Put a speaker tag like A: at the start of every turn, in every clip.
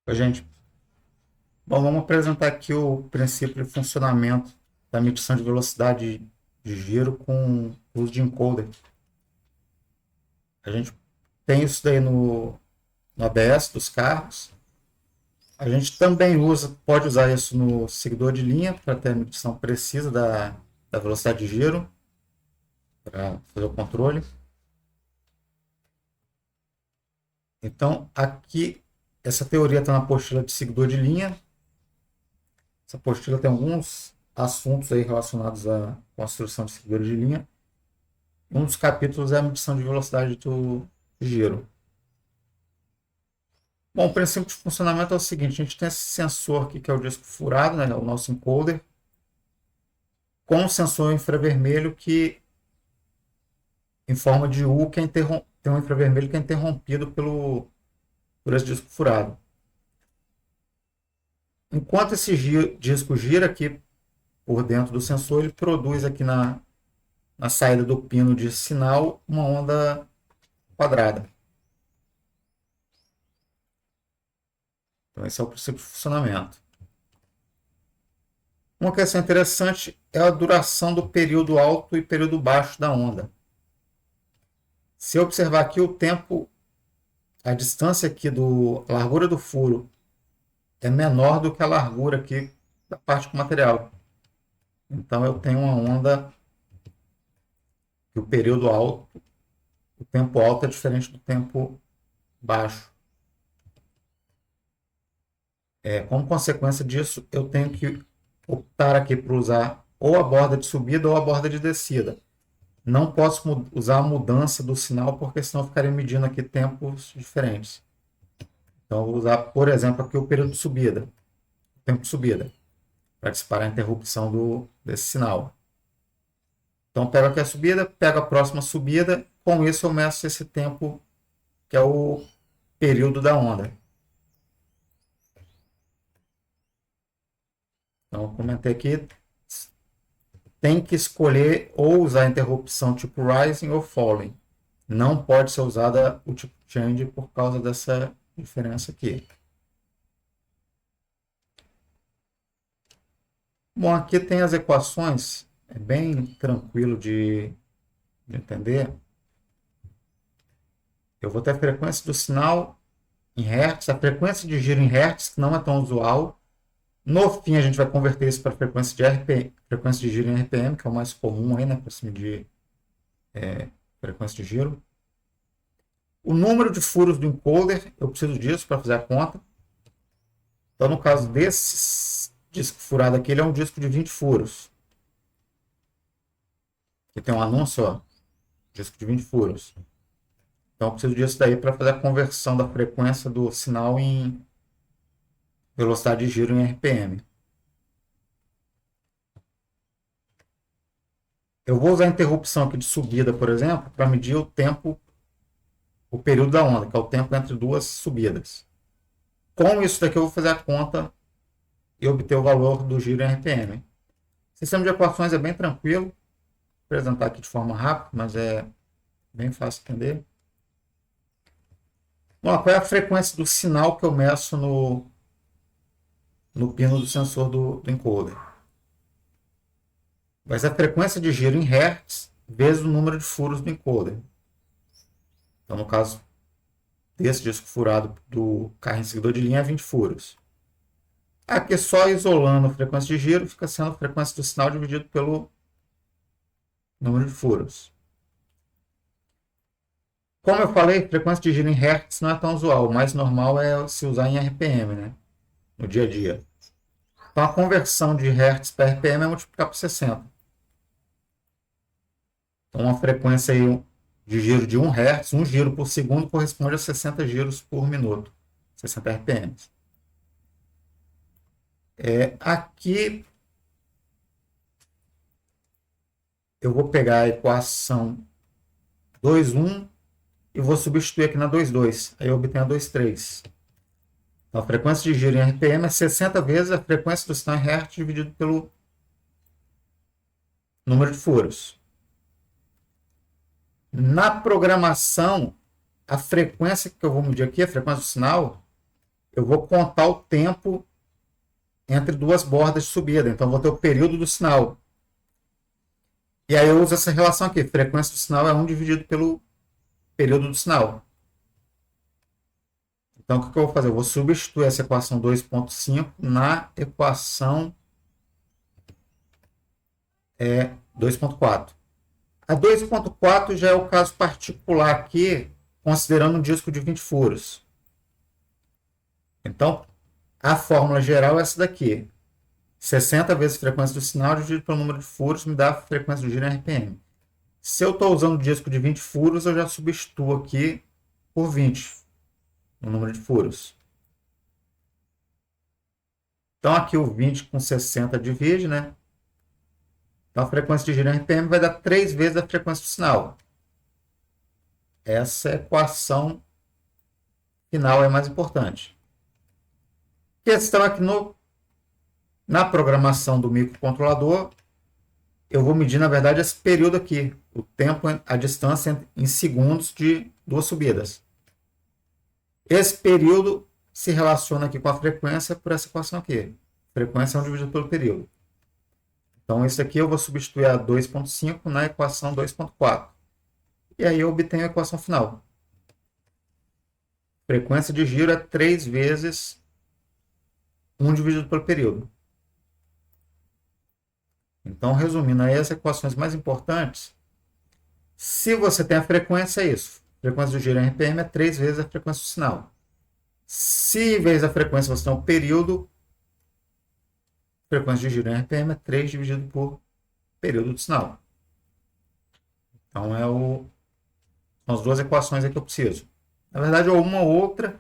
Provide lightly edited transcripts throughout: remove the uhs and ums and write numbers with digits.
A: Oi, gente. Bom, vamos apresentar aqui o princípio de funcionamento da medição de velocidade de giro com uso de encoder. A gente tem isso daí no ABS dos carros. A gente também pode usar isso no seguidor de linha para ter a medição precisa da velocidade de giro, para fazer o controle. Então, aqui, essa teoria está na apostila de seguidor de linha. Essa apostila tem alguns assuntos aí relacionados à construção de seguidores de linha. Um dos capítulos é a medição de velocidade do giro. Bom, o princípio de funcionamento é o seguinte: a gente tem esse sensor aqui que é o disco furado, né, o nosso encoder, com um sensor infravermelho que, em forma de U, que tem um infravermelho que é interrompido por esse disco furado. Enquanto esse disco gira aqui por dentro do sensor, ele produz aqui na saída do pino de sinal uma onda quadrada. Então, esse é o princípio de funcionamento. Uma questão interessante é a duração do período alto e período baixo da onda. Se eu observar aqui o tempo, a distância aqui a largura do furo é menor do que a largura aqui da parte com material. Então eu tenho uma onda que o período alto, o tempo alto é diferente do tempo baixo. Como consequência disso, eu tenho que optar aqui por usar ou a borda de subida ou a borda de descida. Não posso usar a mudança do sinal, porque senão eu ficaria medindo aqui tempos diferentes. Então, eu vou usar, por exemplo, aqui o período de subida, o tempo de subida, para disparar a interrupção desse sinal. Então, pego aqui a subida, pego a próxima subida, com isso eu meço esse tempo, que é o período da onda. Então, eu comentei aqui, tem que escolher ou usar a interrupção tipo rising ou falling. Não pode ser usada o tipo change por causa dessa diferença aqui. Bom, aqui tem as equações, é bem tranquilo de entender. Eu vou ter a frequência do sinal em Hertz, a frequência de giro em Hertz, que não é tão usual. No fim, a gente vai converter isso para a frequência de RPM, frequência de giro em RPM, que é o mais comum aí, né, para se medir frequência de giro. O número de furos do encoder, eu preciso disso para fazer a conta. Então, no caso desse disco furado aqui, ele é um disco de 20 furos. Aqui tem um anúncio, ó, disco de 20 furos. Então, eu preciso disso daí para fazer a conversão da frequência do sinal em velocidade de giro em RPM. Eu vou usar a interrupção aqui de subida, por exemplo, para medir o tempo, o período da onda, que é o tempo entre duas subidas. Com isso daqui eu vou fazer a conta e obter o valor do giro em RPM. O sistema de equações é bem tranquilo. Vou apresentar aqui de forma rápida, mas é bem fácil de entender. Bom, qual é a frequência do sinal que eu meço no pino do sensor do encoder? Vai ser a frequência de giro em Hertz vezes o número de furos do encoder. Então, no caso desse disco furado do carro em seguidor de linha, é 20 furos. Aqui, só isolando a frequência de giro, fica sendo a frequência do sinal dividido pelo número de furos. Como eu falei, frequência de giro em Hertz não é tão usual. O mais normal é se usar em RPM, né, no dia a dia. Então, a conversão de Hertz para RPM é multiplicar por 60. Então, uma frequência aí de giro de 1 Hz, 1 giro por segundo, corresponde a 60 giros por minuto, 60 RPM. Aqui eu vou pegar a equação 2,1 e vou substituir aqui na 2,2. Aí eu obtenho a 2,3. Então, a frequência de giro em RPM é 60 vezes a frequência do sinal em Hertz dividido pelo número de furos. Na programação, a frequência que eu vou medir aqui, a frequência do sinal, eu vou contar o tempo entre duas bordas de subida. Então, vou ter o período do sinal. E aí eu uso essa relação aqui. Frequência do sinal é 1 dividido pelo período do sinal. Então, o que eu vou fazer? Eu vou substituir essa equação 2.5 na equação 2.4. A 2.4 já é o caso particular aqui, considerando um disco de 20 furos. Então, a fórmula geral é essa daqui. 60 vezes a frequência do sinal dividido pelo número de furos me dá a frequência do giro em RPM. Se eu estou usando um disco de 20 furos, eu já substituo aqui por 20 no número de furos. Então, aqui o 20 com 60 divide, né? Então, a frequência de giro em RPM vai dar 3 vezes a frequência do sinal. Essa equação final é mais importante. A questão é que na programação do microcontrolador, eu vou medir, na verdade, esse período aqui, o tempo, a distância em segundos de duas subidas. Esse período se relaciona aqui com a frequência por essa equação aqui. Frequência é 1 dividido pelo período. Então, isso aqui eu vou substituir a 2.5 na equação 2.4. E aí eu obtenho a equação final. Frequência de giro é 3 vezes 1 dividido pelo período. Então, resumindo aí as equações mais importantes, se você tem a frequência, é isso. A frequência do giro em RPM é 3 vezes a frequência do sinal. Se em vez da frequência você tem o período, a frequência de giro em RPM é 3 dividido por período do sinal. Então, são as duas equações aí que eu preciso. Na verdade, uma ou outra,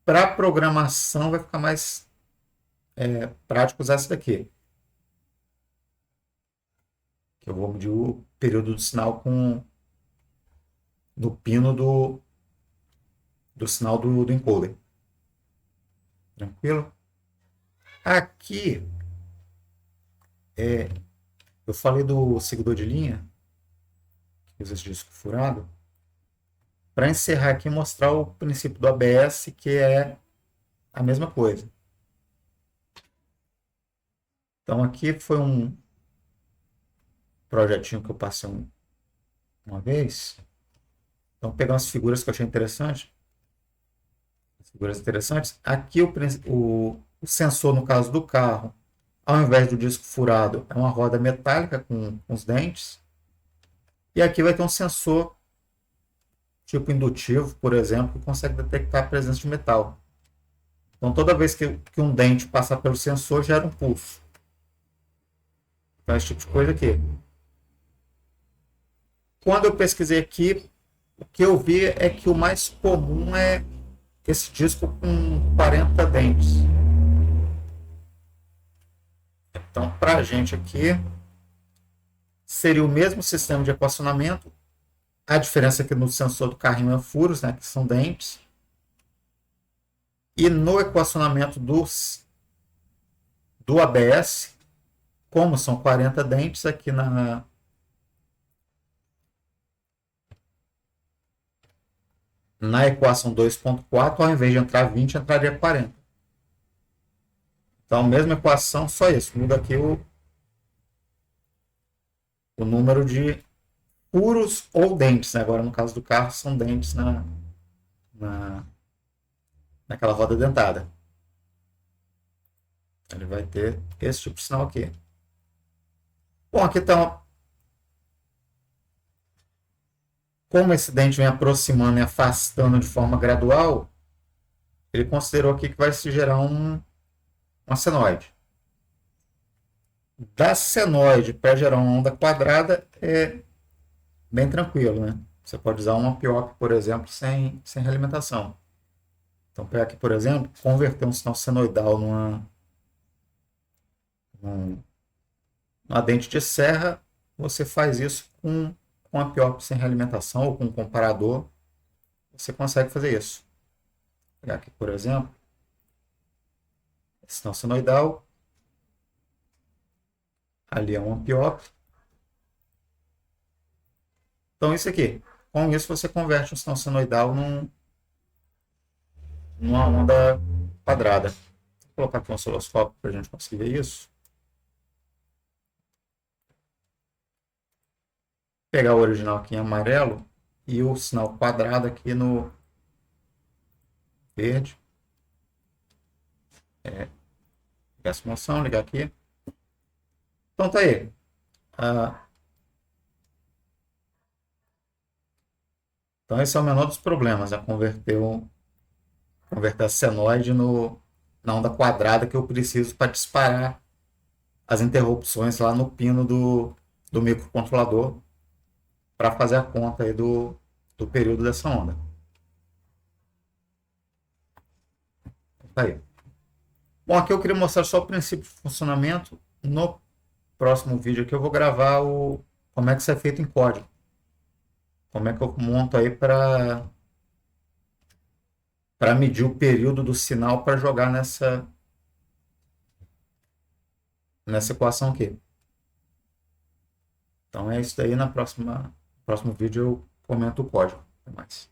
A: para programação vai ficar mais prático usar essa daqui. Eu vou medir o período do sinal no pino do sinal do encoder. Tranquilo? Aqui, eu falei do seguidor de linha, que usa esse disco furado, para encerrar aqui e mostrar o princípio do ABS, que é a mesma coisa. Então, aqui foi um projetinho que eu passei uma vez. Então, pegar umas figuras que eu achei interessante. Figuras interessantes. Aqui o sensor, no caso do carro, ao invés do disco furado, é uma roda metálica com os dentes. E aqui vai ter um sensor tipo indutivo, por exemplo, que consegue detectar a presença de metal. Então, toda vez que um dente passar pelo sensor, gera um pulso. Então, esse tipo de coisa aqui. Quando eu pesquisei aqui, o que eu vi é que o mais comum é esse disco com 40 dentes. Então, para a gente aqui, seria o mesmo sistema de equacionamento. A diferença é que no sensor do carrinho é furos, né, que são dentes. E no equacionamento do ABS, como são 40 dentes, aqui na equação 2.4, ao invés de entrar 20, entraria 40. Então, mesma equação, só isso. Muda aqui o número de furos ou dentes. Né? Agora, no caso do carro, são dentes naquela roda dentada. Ele vai ter esse tipo de sinal aqui. Bom, aqui está. Como esse dente vem aproximando e afastando de forma gradual, ele considerou aqui que vai se gerar uma senoide. Da senoide para gerar uma onda quadrada é bem tranquilo, né? Você pode usar uma PIOP, por exemplo, sem realimentação. Então, pegar aqui, por exemplo, converter um sinal senoidal numa dente de serra, você faz isso com a PIOP sem realimentação ou com um comparador, você consegue fazer isso. Vou pegar aqui, por exemplo, sinal senoidal, ali é um PIOP. Então, isso aqui. Com isso, você converte um sinal senoidal numa onda quadrada. Vou colocar aqui um osciloscópio para a gente conseguir ver isso. Pegar o original aqui em amarelo e o sinal quadrado aqui no verde. Ligar a simulação, ligar aqui. Então tá aí. Então esse é o menor dos problemas, é converter a senoide na onda quadrada que eu preciso para disparar as interrupções lá no pino do microcontrolador para fazer a conta aí do período dessa onda. Tá aí. Bom, aqui eu queria mostrar só o princípio de funcionamento. No próximo vídeo aqui eu vou gravar como é que isso é feito em código. Como é que eu monto aí para medir o período do sinal para jogar nessa equação aqui. Então é isso daí. No próximo vídeo eu comento o código. Até mais.